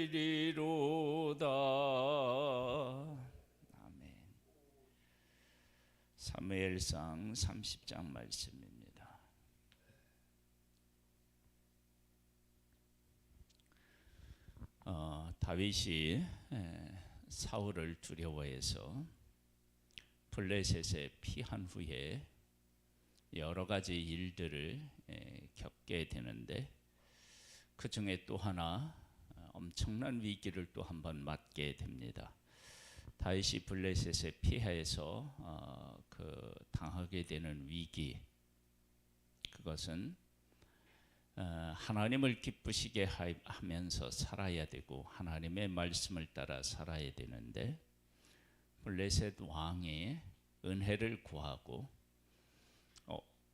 시리로다. 아멘. 사무엘상 30장 말씀입니다. 다윗이 사울을 두려워해서 블레셋에 피한 후에 여러 가지 일들을 겪게 되는데, 그 중에 또 하나 엄청난 위기를 또 한번 맞게 됩니다. 다윗이 블레셋에 피해서 당하게 되는 위기, 그것은 하나님을 기쁘시게 하면서 살아야 되고 하나님의 말씀을 따라 살아야 되는데, 블레셋 왕이 은혜를 구하고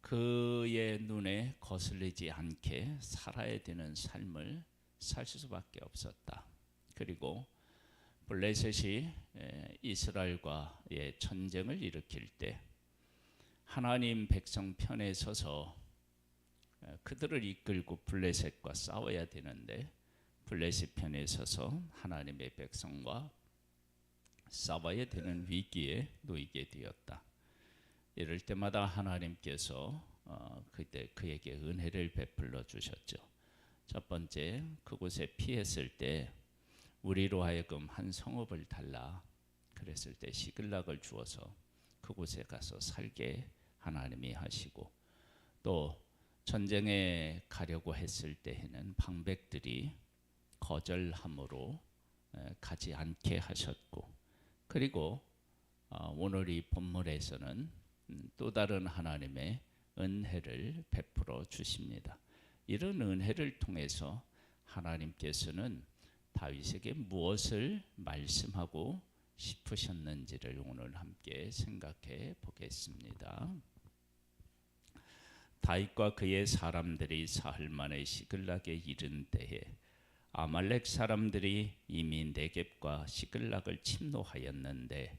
그의 눈에 거슬리지 않게 살아야 되는 삶을 살 수밖에 없었다. 그리고 블레셋이 이스라엘과의 전쟁을 일으킬 때 하나님 백성 편에 서서 그들을 이끌고 블레셋과 싸워야 되는데, 블레셋 편에 서서 하나님의 백성과 싸워야 되는 위기에 놓이게 되었다. 이럴 때마다 하나님께서 그때 그에게 은혜를 베풀어 주셨죠. 첫 번째, 그곳에 피했을 때 우리로 하여금 한 성읍을 달라 그랬을 때 시글락을 주어서 그곳에 가서 살게 하나님이 하시고, 또 전쟁에 가려고 했을 때에는 방백들이 거절함으로 가지 않게 하셨고, 그리고 오늘 이 본문에서는 또 다른 하나님의 은혜를 베풀어 주십니다. 이런 은혜를 통해서 하나님께서는 다윗에게 무엇을 말씀하고 싶으셨는지를 오늘 함께 생각해 보겠습니다. 다윗과 그의 사람들이 사흘 만에 시글락에 이른 때에 아말렉 사람들이 이미 네겝과 시글락을 침노하였는데,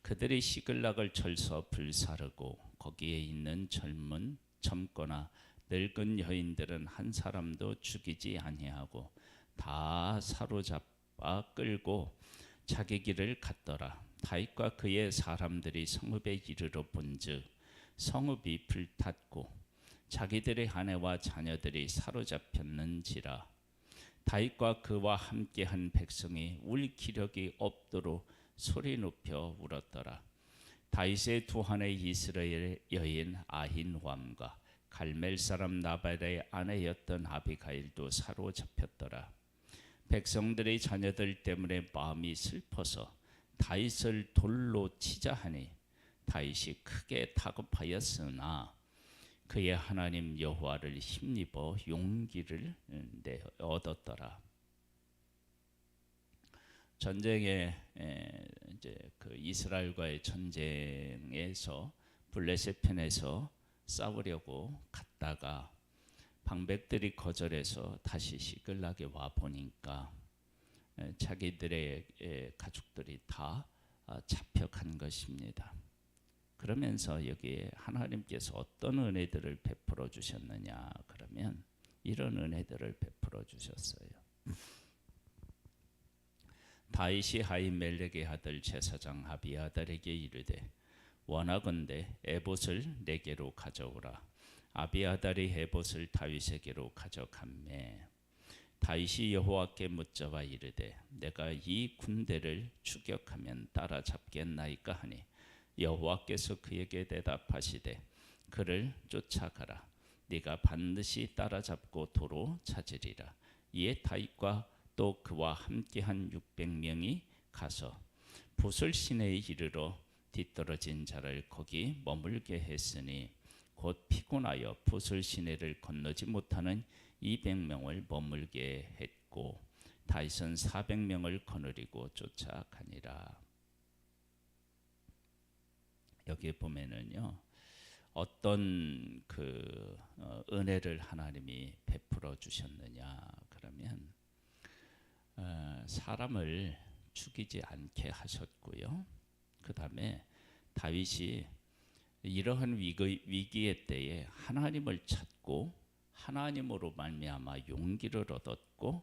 그들이 시글락을 철서 불사르고 거기에 있는 젊거나 늙은 여인들은 한 사람도 죽이지 아니하고 다 사로잡아 끌고 자기 길을 갔더라. 다윗과 그의 사람들이 성읍에 이르러 본즉 성읍이 불탔고 자기들의 아내와 자녀들이 사로잡혔는지라. 다윗과 그와 함께한 백성이 울 기력이 없도록 소리 높여 울었더라. 다윗의 두 아내 이스라엘 여인 아힌왕과 갈멜 사람 나발의 아내였던 아비가일도 사로잡혔더라. 백성들의 자녀들 때문에 마음이 슬퍼서 다윗을 돌로 치자 하니 다윗이 크게 다급하였으나 그의 하나님 여호와를 힘입어 용기를 얻었더라. 전쟁에 이제 그 이스라엘과의 전쟁에서 블레셋 편에서 싸우려고 갔다가 방백들이 거절해서 다시 시글락에 와 보니까 자기들의 가족들이 다 잡혀간 것입니다. 그러면서 여기에 하나님께서 어떤 은혜들을 베풀어 주셨느냐 그러면 이런 은혜들을 베풀어 주셨어요. 다윗이 아히멜렉의 아들 제사장 아비아달에게 이르되 원하건대 에봇을 내게로 가져오라. 아비아달이 에봇을 다윗에게로 가져갔매. 다윗이 여호와께 묻자와 이르되 내가 이 군대를 추격하면 따라잡겠나이까 하니 여호와께서 그에게 대답하시되 그를 쫓아가라. 네가 반드시 따라잡고 도로 찾으리라. 이에 다윗과 또 그와 함께한 600명이 가서 보솔 시내에 이르러 뒤떨어진 자를 거기 머물게 했으니 곧 피곤하여 보솔 시내를 건너지 못하는 200명을 머물게 했고 다윗은 400명을 거느리고 쫓아가니라. 여기에 보면은요, 어떤 은혜를 하나님이 베풀어 주셨느냐 그러면 사람을 죽이지 않게 하셨고요. 그 다음에 다윗이 이러한 위기의 때에 하나님을 찾고 하나님으로 말미암아 용기를 얻었고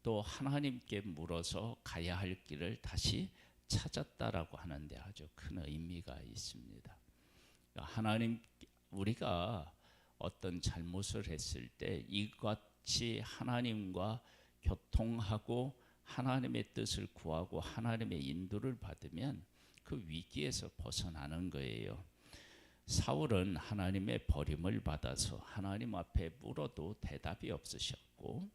또 하나님께 물어서 가야 할 길을 다시 찾았다라고 하는데 아주 큰 의미가 있습니다. 하나님, 우리가 어떤 잘못을 했을 때 이같이 하나님과 교통하고 하나님의 뜻을 구하고 하나님의 인도를 받으면 그 위기에서 벗어나는 거예요. 사울은 하나님의 버림을 받아서 하나님 앞에 물어도 대답이 없으셨고,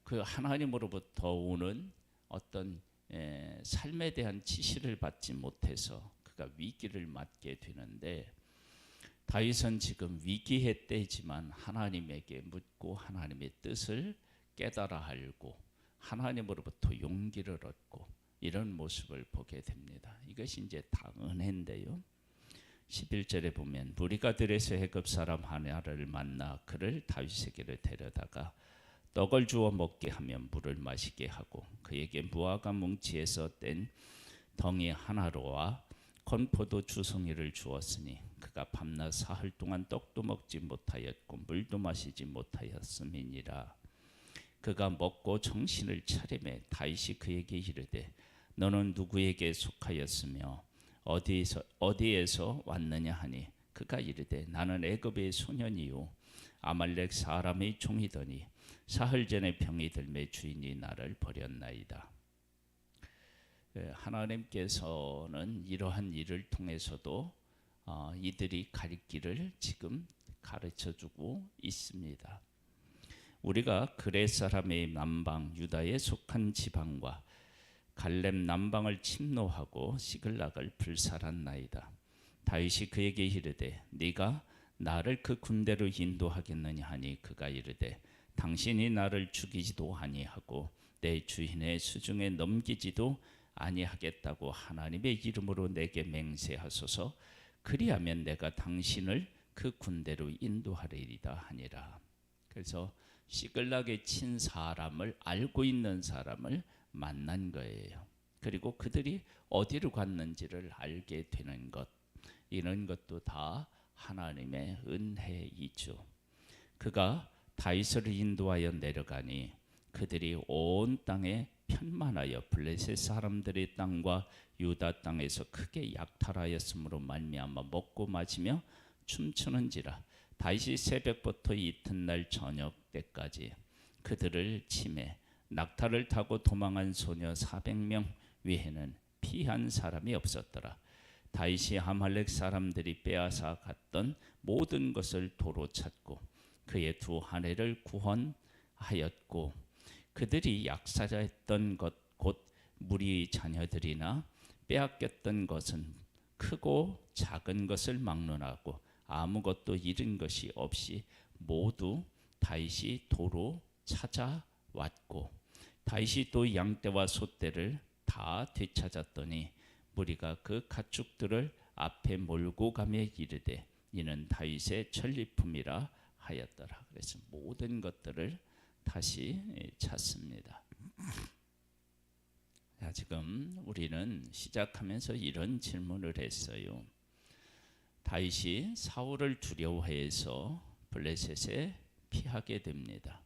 그 하나님으로부터 오는 어떤 삶에 대한 지시를 받지 못해서 그가 위기를 맞게 되는데, 다윗은 지금 위기의 때지만 하나님에게 묻고 하나님의 뜻을 깨달아 알고 하나님으로부터 용기를 얻고 이런 모습을 보게 됩니다. 이것이 이제 다 은혜인데요. 11절에 보면 무리가 들에서 해급 사람 하나를 만나 그를 다윗에게로 데려다가 떡을 주어 먹게 하며 물을 마시게 하고 그에게 무화과 뭉치에서 뗀 덩이 하나로와 건포도 주성이를 주었으니 그가 밤낮 사흘 동안 떡도 먹지 못하였고 물도 마시지 못하였음이니라. 그가 먹고 정신을 차리매 다윗이 그에게 이르되 너는 누구에게 속하였으며 어디에서 왔느냐 하니 그가 이르되 나는 애굽의 소년이요 아말렉 사람의 종이더니 사흘 전에 병이 들매 주인이 나를 버렸나이다. 하나님께서는 이러한 일을 통해서도 이들이 갈 길을 지금 가르쳐주고 있습니다. 우리가 그렛 사람의 남방 유다에 속한 지방과 갈렙 남방을 침노하고 시글락을 불살았나이다. 다윗이 그에게 이르되 네가 나를 그 군대로 인도하겠느냐 하니 그가 이르되 당신이 나를 죽이지도 아니하고 내 주인의 수중에 넘기지도 아니하겠다고 하나님의 이름으로 내게 맹세하소서. 그리하면 내가 당신을 그 군대로 인도하리이다 하니라. 그래서 시글락에 친 사람을 알고 있는 사람을 만난 거예요. 그리고 그들이 어디로 갔는지를 알게 되는 것, 이런 것도 다 하나님의 은혜이죠. 그가 다윗을 인도하여 내려가니 그들이 온 땅에 편만하여 블레셋 사람들의 땅과 유다 땅에서 크게 약탈하였으므로 말미암아 먹고 마시며 춤추는지라. 다윗이 새벽부터 이튿날 저녁 때까지 그들을 치매 낙타를 타고 도망한 소녀 400명 외에는 피한 사람이 없었더라. 다윗이 아말렉 사람들이 빼앗아 갔던 모든 것을 도로 찾고 그의 두 아내를 구원하였고 그들이 약살했던 것 곧 무리의 자녀들이나 빼앗겼던 것은 크고 작은 것을 막론하고 아무것도 잃은 것이 없이 모두 다윗이 도로 찾아왔고 다윗이 또 양떼와 소떼를 다 되찾았더니 무리가 그 가축들을 앞에 몰고 가며 이르되 이는 다윗의 전리품이라 하였더라. 그래서 모든 것들을 다시 찾습니다. 자, 지금 우리는 시작하면서 이런 질문을 했어요. 다윗이 사울을 두려워해서 블레셋에 피하게 됩니다.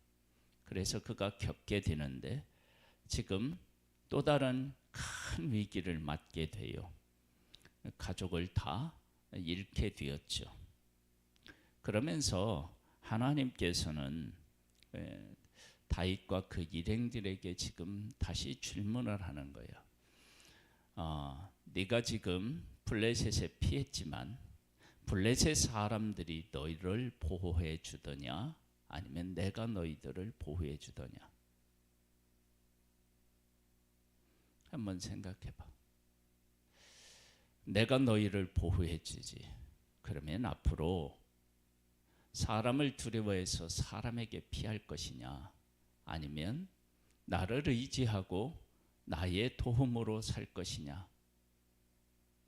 그래서 그가 겪게 되는데 지금 또 다른 큰 위기를 맞게 돼요. 가족을 다 잃게 되었죠. 그러면서 하나님께서는 다윗과 그 일행들에게 지금 다시 질문을 하는 거예요. 네가 지금 블레셋에 피했지만 블레셋 사람들이 너희를 보호해 주더냐 아니면 내가 너희들을 보호해 주더냐. 한번 생각해 봐. 내가 너희를 보호해 주지. 그러면 앞으로 사람을 두려워해서 사람에게 피할 것이냐 아니면 나를 의지하고 나의 도움으로 살 것이냐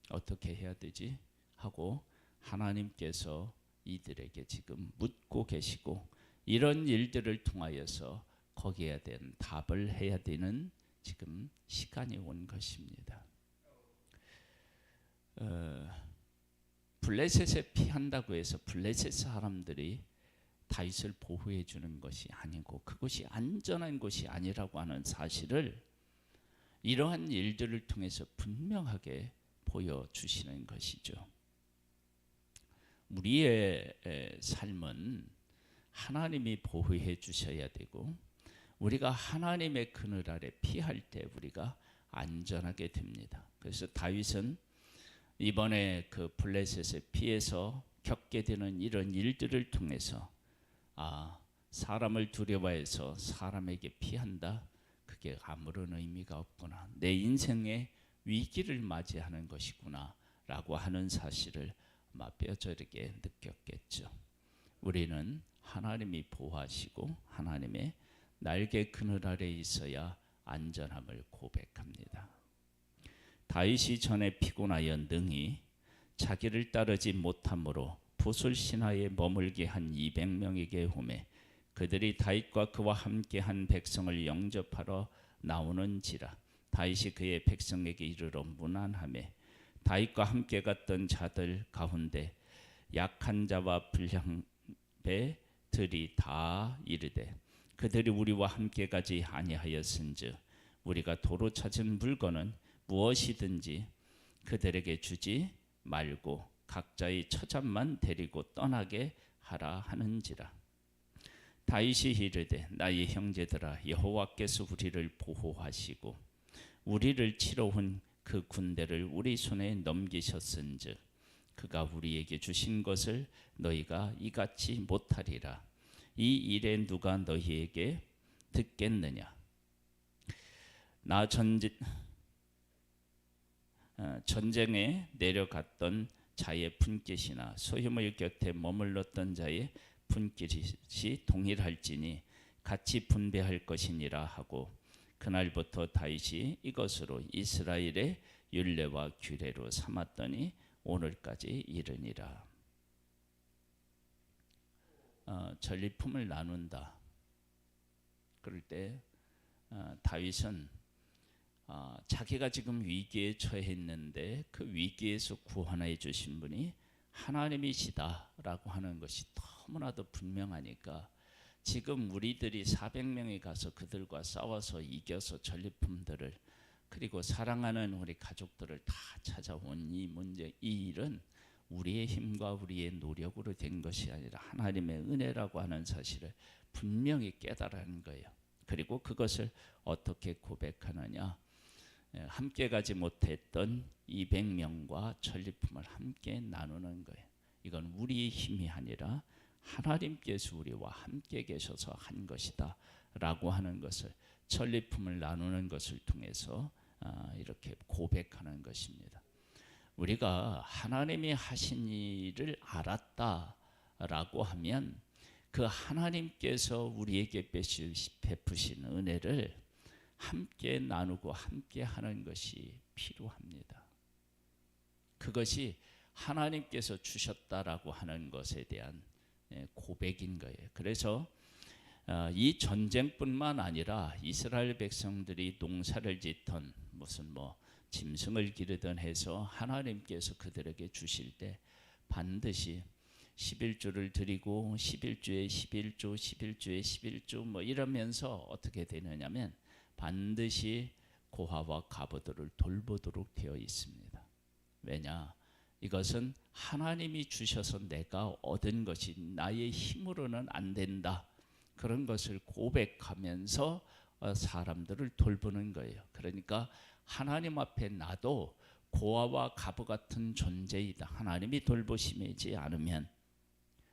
어떻게 해야 되지? 하고 하나님께서 이들에게 지금 묻고 계시고 이런 일들을 통하여서 거기에 대한 답을 해야 되는 지금 시간이 온 것입니다. 블레셋에 피한다고 해서 블레셋 사람들이 다윗을 보호해 주는 것이 아니고 그것이 안전한 곳이 아니라고 하는 사실을 이러한 일들을 통해서 분명하게 보여주시는 것이죠. 우리의 삶은 하나님이 보호해 주셔야 되고 우리가 하나님의 그늘 아래 피할 때 우리가 안전하게 됩니다. 그래서 다윗은 이번에 그 블레셋에 피해서 겪게 되는 이런 일들을 통해서 사람을 두려워해서 사람에게 피한다. 그게 아무런 의미가 없구나. 내 인생의 위기를 맞이하는 것이구나 라고 하는 사실을 아마 뼈저리게 느꼈겠죠. 우리는 하나님이 보호하시고 하나님의 날개 그늘 아래 있어야 안전함을 고백합니다. 다윗이 전에 피곤하여 능히 자기를 따르지 못함으로 부술 신하에 머물게 한 200명에게 오매 그들이 다윗과 그와 함께한 백성을 영접하러 나오는지라. 다윗이 그의 백성에게 이르러 문안하매 다윗과 함께 갔던 자들 가운데 약한 자와 불량배들이 다 이르되 그들이 우리와 함께 가지 아니하였은즉 우리가 도로 찾은 물건은 무엇이든지 그들에게 주지 말고 각자의 처잡만 데리고 떠나게 하라 하는지라. 다윗이 이르되 나의 형제들아 여호와께서 우리를 보호하시고 우리를 치러 온 그 군대를 우리 손에 넘기셨은즉 그가 우리에게 주신 것을 너희가 이같이 못하리라. 이 일에 누가 너희에게 듣겠느냐. 나 전쟁에 내려갔던 자의 분깃이나 소유물 곁에 머물렀던 자의 분깃이 동일할지니 같이 분배할 것이니라 하고 그날부터 다윗이 이것으로 이스라엘의 율례와 규례로 삼았더니 오늘까지 이르니라. 전리품을 나눈다. 그럴 때 다윗은 자기가 지금 위기에 처해 있는데 그 위기에서 구원해 주신 분이 하나님이시다라고 하는 것이 너무나도 분명하니까 지금 우리들이 400명이 가서 그들과 싸워서 이겨서 전리품들을 그리고 사랑하는 우리 가족들을 다 찾아온 이 문제, 이 일은 우리의 힘과 우리의 노력으로 된 것이 아니라 하나님의 은혜라고 하는 사실을 분명히 깨달은 거예요. 그리고 그것을 어떻게 고백하느냐. 함께 가지 못했던 200명과 전리품을 함께 나누는 거예요. 이건 우리의 힘이 아니라 하나님께서 우리와 함께 계셔서 한 것이다 라고 하는 것을 전리품을 나누는 것을 통해서 이렇게 고백하는 것입니다. 우리가 하나님이 하신 일을 알았다라고 하면 그 하나님께서 우리에게 베푸신 은혜를 함께 나누고 함께 하는 것이 필요합니다. 그것이 하나님께서 주셨다라고 하는 것에 대한 고백인 거예요. 그래서 이 전쟁뿐만 아니라 이스라엘 백성들이 농사를 짓던 무슨 짐승을 기르던 해서 하나님께서 그들에게 주실 때 반드시 11조를 드리고 11조에 11조, 11조에 11조 이러면서 어떻게 되느냐면 반드시 고아와 과부들을 돌보도록 되어 있습니다. 왜냐? 이것은 하나님이 주셔서 내가 얻은 것이 나의 힘으로는 안 된다. 그런 것을 고백하면서 사람들을 돌보는 거예요. 그러니까 하나님 앞에 나도 고아와 과부 같은 존재이다. 하나님이 돌보시지 않으면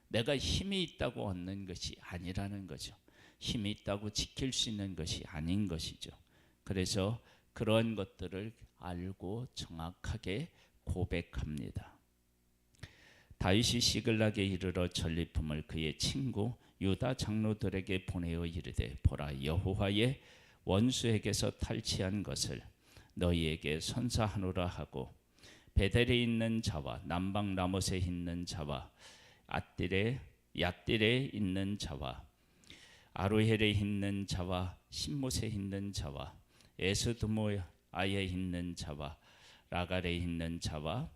내가 힘이 있다고 얻는 것이 아니라는 거죠. 힘이 있다고 지킬 수 있는 것이 아닌 것이죠. 그래서 그런 것들을 알고 정확하게 고백합니다. 다윗이 시글락에 이르러 전리품을 그의 친구 유다 장로들에게 보내어 이르되 보라 여호와의 원수에게서 탈취한 것을 너희에게 선사하노라 하고 베델에 있는 자와 남방 라못에 있는 자와 얏딜에 있는 자와 아로헬에 있는 자와 신못에 있는 자와 에스드모아에 있는 자와 라갈에 있는 자와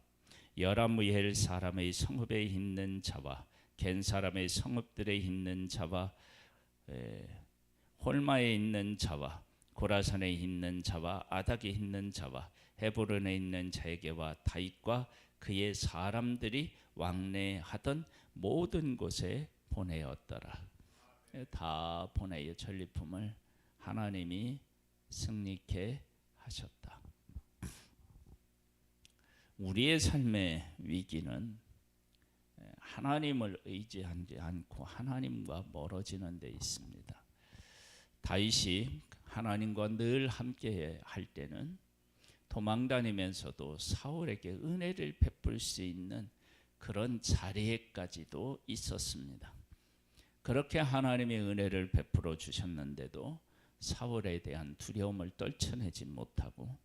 여라무엘 사람의 성읍에 있는 자와 겐 사람의 성읍들에 있는 자와 홀마에 있는 자와 고라산에 있는 자와 아닥에 있는 자와 헤브론에 있는 자에게와 다윗과 그의 사람들이 왕래하던 모든 곳에 보내었더라. 다 보내어 전리품을 하나님이 승리케 하셨다. 우리의 삶의 위기는 하나님을 의지하지 않고 하나님과 멀어지는 데 있습니다. 다윗이 하나님과 늘 함께 할 때는 도망다니면서도 사울에게 은혜를 베풀 수 있는 그런 자리에까지도 있었습니다. 그렇게 하나님의 은혜를 베풀어 주셨는데도 사울에 대한 두려움을 떨쳐내지 못하고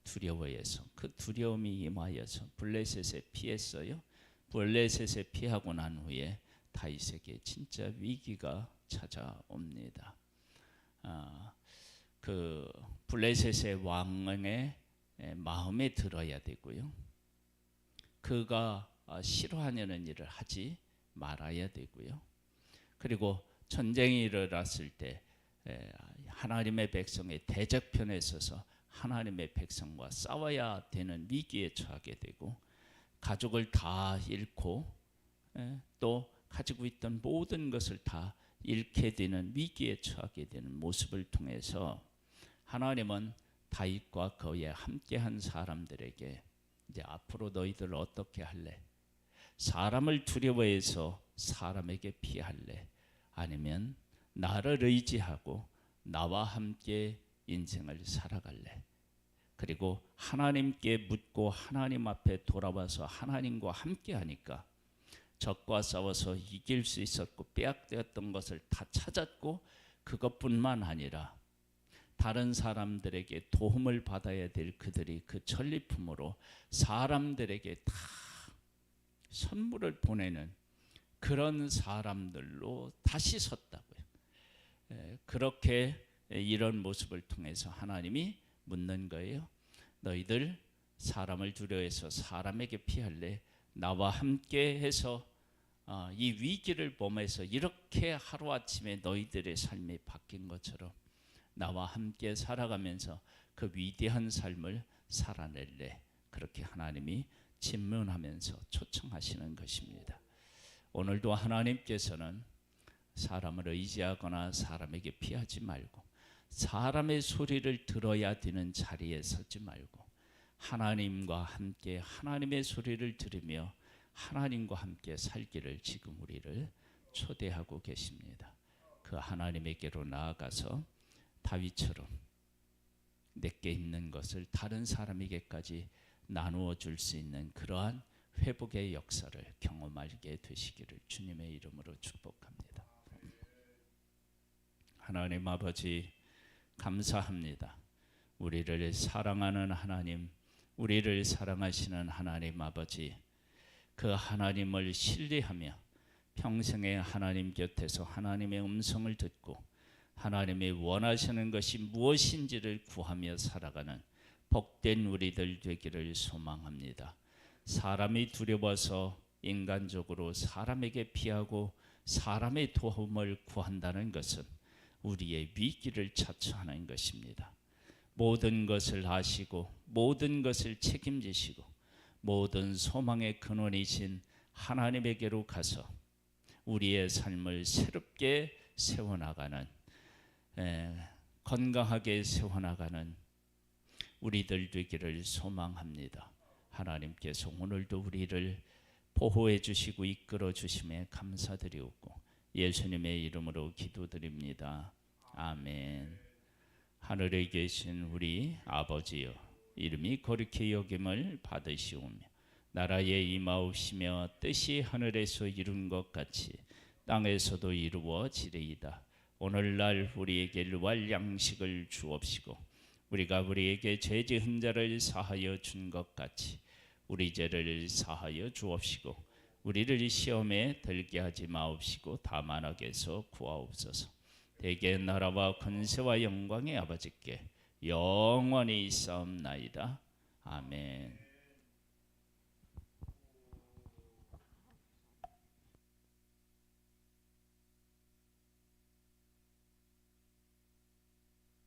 두려워해서 그 두려움이 임하여서 블레셋에 피했어요. 블레셋에 피하고 난 후에 다윗에게 진짜 위기가 찾아옵니다. 그 블레셋의 왕의 마음에 들어야 되고요. 그가 싫어하는 일을 하지 말아야 되고요. 그리고 전쟁이 일어났을 때 하나님의 백성의 대적편에 서서 하나님의 백성과 싸워야 되는 위기에 처하게 되고 가족을 다 잃고 또 가지고 있던 모든 것을 다 잃게 되는 위기에 처하게 되는 모습을 통해서 하나님은 다윗과 그에 함께한 사람들에게 이제 앞으로 너희들 어떻게 할래? 사람을 두려워해서 사람에게 피할래? 아니면 나를 의지하고 나와 함께 인생을 살아갈래? 그리고 하나님께 묻고 하나님 앞에 돌아와서 하나님과 함께 하니까 적과 싸워서 이길 수 있었고 빼앗겼던 것을 다 찾았고 그것뿐만 아니라 다른 사람들에게 도움을 받아야 될 그들이 그 전리품으로 사람들에게 다 선물을 보내는 그런 사람들로 다시 섰다고요. 그렇게 이런 모습을 통해서 하나님이 묻는 거예요. 너희들 사람을 두려워해서 사람에게 피할래? 나와 함께 해서 이 위기를 범해서 이렇게 하루아침에 너희들의 삶이 바뀐 것처럼 나와 함께 살아가면서 그 위대한 삶을 살아낼래? 그렇게 하나님이 질문하면서 초청하시는 것입니다. 오늘도 하나님께서는 사람을 의지하거나 사람에게 피하지 말고 사람의 소리를 들어야 되는 자리에 서지 말고 하나님과 함께 하나님의 소리를 들으며 하나님과 함께 살기를 지금 우리를 초대하고 계십니다. 그 하나님에게로 나아가서 다윗처럼 내게 있는 것을 다른 사람에게까지 나누어 줄 수 있는 그러한 회복의 역사를 경험하게 되시기를 주님의 이름으로 축복합니다. 하나님 아버지 감사합니다. 우리를 사랑하는 하나님, 우리를 사랑하시는 하나님 아버지, 그 하나님을 신뢰하며 평생에 하나님 곁에서 하나님의 음성을 듣고 하나님이 원하시는 것이 무엇인지를 구하며 살아가는 복된 우리들 되기를 소망합니다. 사람이 두려워서 인간적으로 사람에게 피하고 사람의 도움을 구한다는 것은 우리의 위기를 자초하는 것입니다. 모든 것을 아시고 모든 것을 책임지시고 모든 소망의 근원이신 하나님에게로 가서 우리의 삶을 새롭게 세워나가는 건강하게 세워나가는 우리들 되기를 소망합니다. 하나님께서 오늘도 우리를 보호해 주시고 이끌어 주심에 감사드리옵고 예수님의 이름으로 기도드립니다. 아멘. 하늘에 계신 우리 아버지여, 이름이 거룩히 여김을 받으시오며 나라에 임하옵시며 뜻이 하늘에서 이룬 것 같이 땅에서도 이루어지리이다. 오늘날 우리에게 일용할 양식을 주옵시고 우리가 우리에게 죄 지은 자를 사하여 준 것 같이 우리 죄를 사하여 주옵시고 우리를 시험에 들게 하지 마옵시고 다만 악에서 구하옵소서. 대개 나라와 권세와 영광의 아버지께 영원히 있사옵나이다. 아멘.